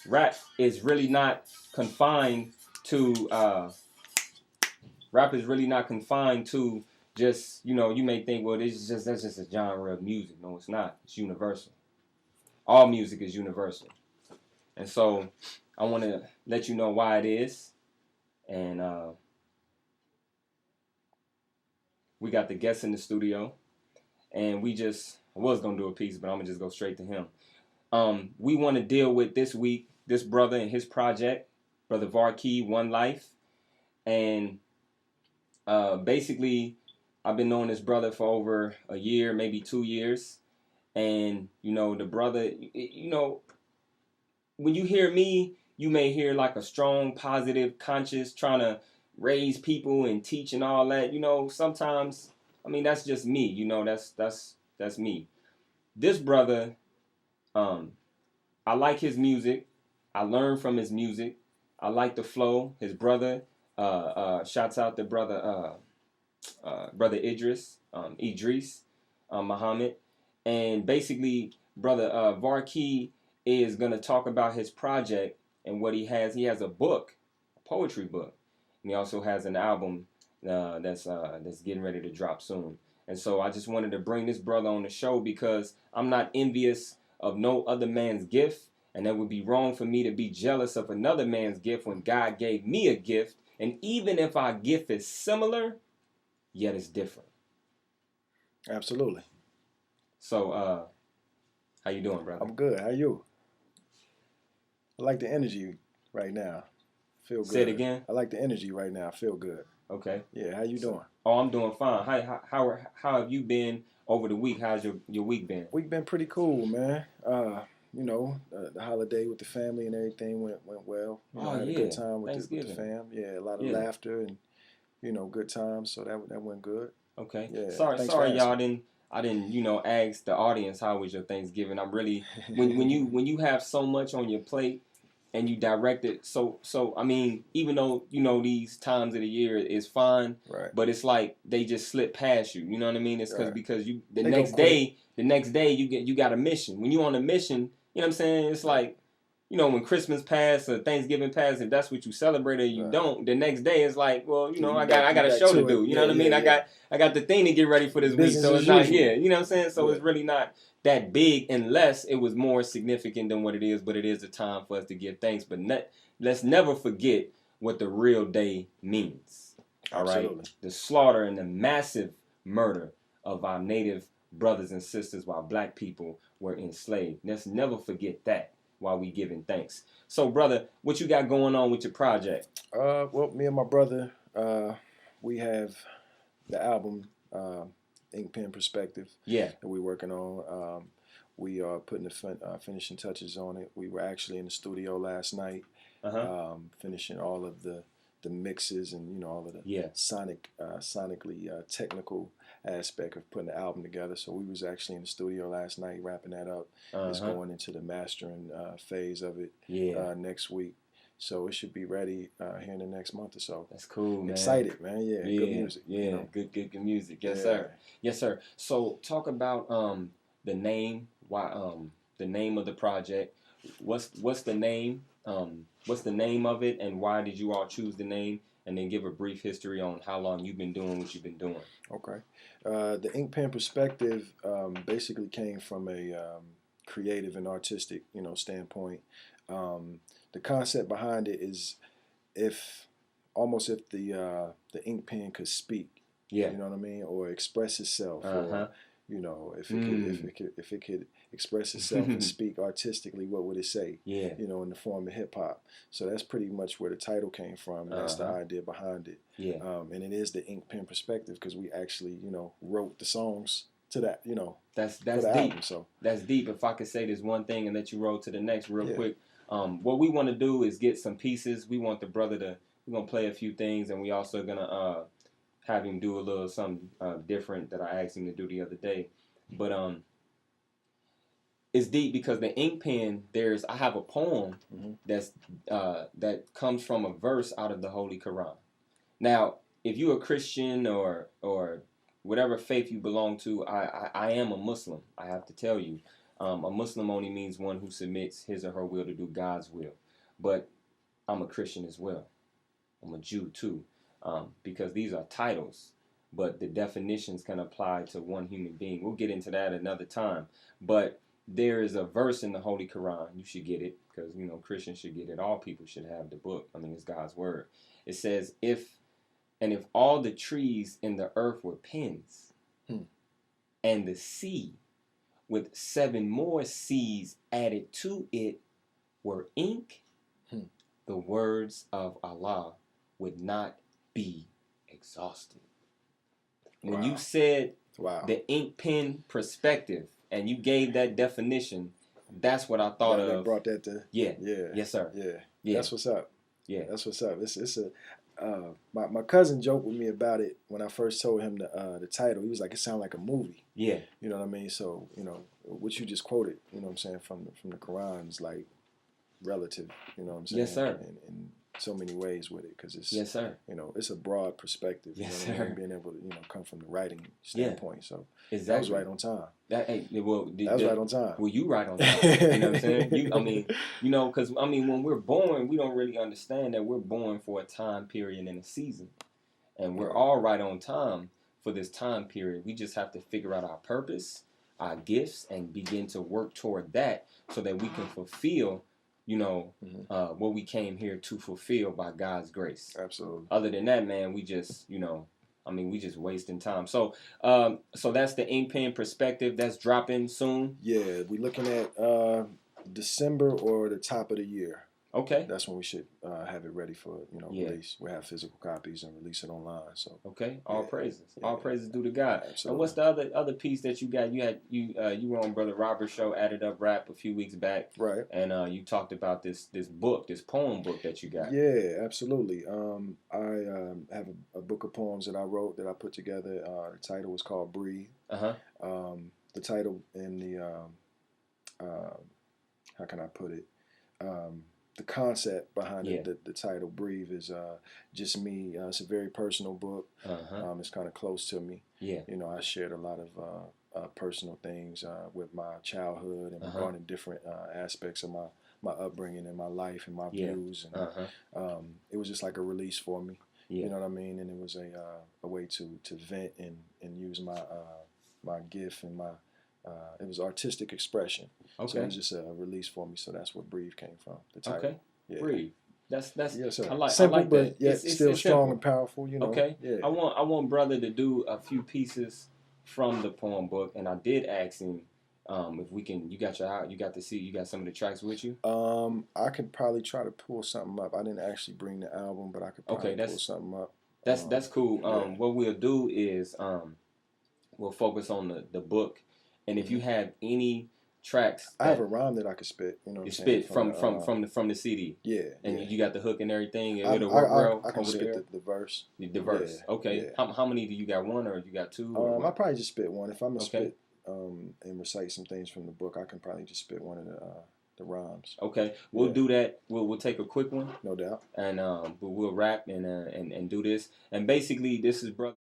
rap is really not confined to rap is really not confined to just, you may think, well, that's just a genre of music. No, it's not. It's universal. All music is universal. And so I want to let you know why it is. And we got the guest in the studio. And I was going to do a piece, but I'm going to just go straight to him. We want to deal with this week, this brother and his project, Brother Varquis, One Life. And basically, I've been knowing this brother for over a year, maybe 2 years. And, the brother, when you hear me, you may hear like a strong, positive, conscious, trying to raise people and teach and all that. Sometimes, that's just me. That's me. This brother, I like his music. I learn from his music. I like the flow. His brother, shouts out to brother Idris Muhammad. And basically, brother Varquis is going to talk about his project and what he has. He has a book, a poetry book. And he also has an album that's getting ready to drop soon. And so I just wanted to bring this brother on the show because I'm not envious of no other man's gift. And that would be wrong for me to be jealous of another man's gift when God gave me a gift. And even if our gift is similar, yet it's different. Absolutely. So, how you doing, brother? I'm good. How you? I like the energy right now. Feel good. Say it again. I like the energy right now. I feel good. Okay. Yeah. How you doing? Oh, I'm doing fine. How have you been over the week? How's your week been? Week been pretty cool, man. The holiday with the family and everything went well. I had a good time with the fam. Yeah, a lot of laughter and good times. So that went good. Okay. Yeah. Sorry, y'all I didn't ask the audience how was your Thanksgiving. I'm really when you have so much on your plate and you direct it so even though these times of the year is fine, right, but it's like they just slip past you. You know what I mean? It's because you the they next day you got a mission. When you on a mission, you know what I'm saying? It's like when Christmas passed or Thanksgiving passed, if that's what you celebrate or you don't, the next day it's like, well, I got a show to do. You know what I mean? I got the thing to get ready for this week. So it's not, you know what I'm saying? So it's really not that big unless it was more significant than what it is, but it is a time for us to give thanks. But let's never forget what the real day means. All right? The slaughter and the massive murder of our native brothers and sisters while black people were enslaved. Let's never forget that while we giving thanks. So, brother, what you got going on with your project? Well, me and my brother, we have the album InkPen Perspective. Yeah. That we're working on. We are putting the finishing touches on it. We were actually in the studio last night, finishing all of the mixes and all of the sonically technical aspect of putting the album together. So we was actually in the studio last night wrapping that up. It's going into the mastering phase of it next week. So it should be ready here in the next month or so. That's cool, man. Excited, man. Yeah, good music. Yeah, good music. Yes, sir. Yes, sir. So talk about the name. Why the name of the project? What's the name? What's the name of it, and why did you all choose the name? And then give a brief history on how long you've been doing what you've been doing. Okay. The InkPen Perspective basically came from a creative and artistic, standpoint. The concept behind it is if the ink pen could speak, you know what I mean, or express itself, or if it could express itself and speak artistically, what would it say? Yeah. In the form of hip hop. So that's pretty much where the title came from. That's the idea behind it. Yeah. And it is the InkPen Perspective because we actually, wrote the songs to that, That's deep. Album, so that's deep. If I could say this one thing and let you roll to the next real quick. What we want to do is get some pieces. We want the brother we're gonna play a few things, and we also gonna have him do a little something different that I asked him to do the other day. But it's deep because the ink pen. I have a poem that comes from a verse out of the Holy Quran. Now, if you're a Christian or whatever faith you belong to, I am a Muslim. I have to tell you. A Muslim only means one who submits his or her will to do God's will. But I'm a Christian as well. I'm a Jew too, because these are titles, but the definitions can apply to one human being. We'll get into that another time. But there is a verse in the Holy Quran. You should get it because, Christians should get it. All people should have the book. I mean, it's God's word. It says, if all the trees in the earth were pens, and the sea with 7 more seas added to it were ink, the words of Allah would not be exhausted. When you said the InkPen Perspective and you gave that definition, that's what I thought of. They brought that to yes sir. Yeah. That's what's up. That's what's up. It's a my cousin joked with me about it when I first told him the title. He was like, it sounded like a movie. Yeah. You know what I mean? So, what you just quoted, you know what I'm saying, from the Quran is like relative, you know what I'm saying? Yes, sir. In so many ways with it, because it's, yes, sir. It's a broad perspective. Yes, you know sir. I mean? Being able to, come from the writing standpoint. So exactly. That was right on time. That was right on time. Well, you right on time. You know what I'm saying? Because when we're born, we don't really understand that we're born for a time period and a season, and we're all right on time for this time period. We just have to figure out our purpose, our gifts, and begin to work toward that so that we can fulfill what we came here to fulfill by God's grace. Absolutely. Other than that, man, we just, we just wasting time. So that's the InkPen Perspective. That's dropping soon. Yeah, we're looking at December or the top of the year. Okay. That's when we should have it ready for release. We'll have physical copies and release it online. So okay, all praises, all praises due to God. Absolutely. And what's the other piece that you got? You were on Brother Robert's show, Added Up Rap, a few weeks back, right? And you talked about this book, this poem book that you got. Yeah, absolutely. I have a book of poems that I wrote that I put together. The title was called Breathe. The title in the how can I put it? The concept behind the title Breathe is just me. It's a very personal book. It's kind of close to me. Yeah. I shared a lot of personal things with my childhood and regarding different aspects of my upbringing and my life and my views. And it was just like a release for me. Yeah. You know what I mean? And it was a way to vent and use my gift and my it was artistic expression. Okay. So it was just a release for me. So that's where Breathe came from. The title. Okay. Yeah. Breathe. That's yes, sir. Simple, I like but yet still strong and powerful. Okay. Yeah. I want brother to do a few pieces from the poem book, and I did ask him if we can. You got some of the tracks with you. I could probably try to pull something up. I didn't actually bring the album, but I could probably pull something up. That's cool. What we'll do is we'll focus on the book. And if you have any tracks, I have a rhyme that I could spit. You spit from the CD. Yeah. And you got the hook and everything. I can spit the verse. The verse. Yeah, okay. Yeah. How many do you got? One or you got two? I probably just spit one. If I'm gonna spit and recite some things from the book, I can probably just spit one of the rhymes. Okay. We'll do that. We'll take a quick one. No doubt. And we'll rap and do this. And basically, this is brother.